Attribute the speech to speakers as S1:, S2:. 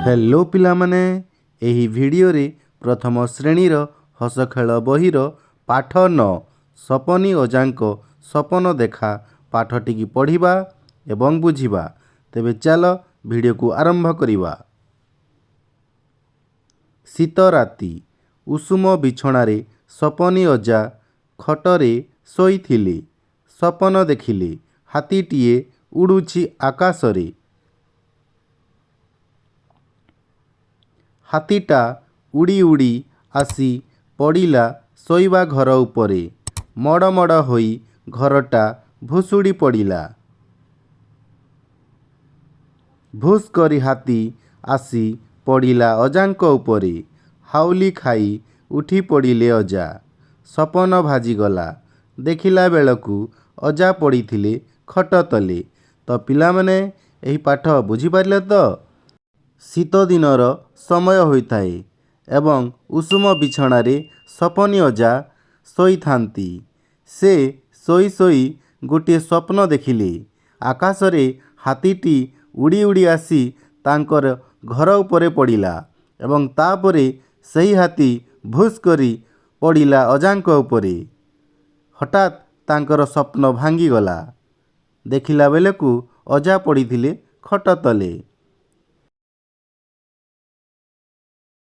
S1: Hello पिलामाने एही video रे प्रथम श्रेणीर हस खेल बहीर पाठ 9 सपनी अजांको सपन देखा पाठटी की पढ़िबा एवं बुझिबा। तेबे चल भिडियो को आरंभ करिबा। शीत राति उषुम बिछणारे सपनी अजा खटरे शोइथिले। सपन देखिले हाथीटीए उड़ुछि आकाशरे। हाथीटा उड़ी उड़ी आसी पड़िला शोइबा घर उपरे। मड़ मड़ होई घरटा भुसुड़ी पड़िला। भुस करी हाथी आसी पड़िला अजांको उपरे। हाउली खाई उठी पड़िले अजा। सपन भाजिगला। देखिला बेलकु अजा पड़िथिले खट तले। तो पिलामाने एही पाठ बुझी पारिले तो? शीत दिनर समय होइथाए एवं उषुम बिछणारे सपनी अजा शोइथांती। से शोई शोई गोटे स्वप्न देखिले। आकाशरे हाथीटी उड़ी उड़ी आसी तांकर घर उपरे पड़िला एवं तापरे सही हाथी भुस करी पड़िला अजांक उपरे। हठात तांकर स्वप्न भांगीगला। देखिला बेलकु अजा पड़िथिले खट तले।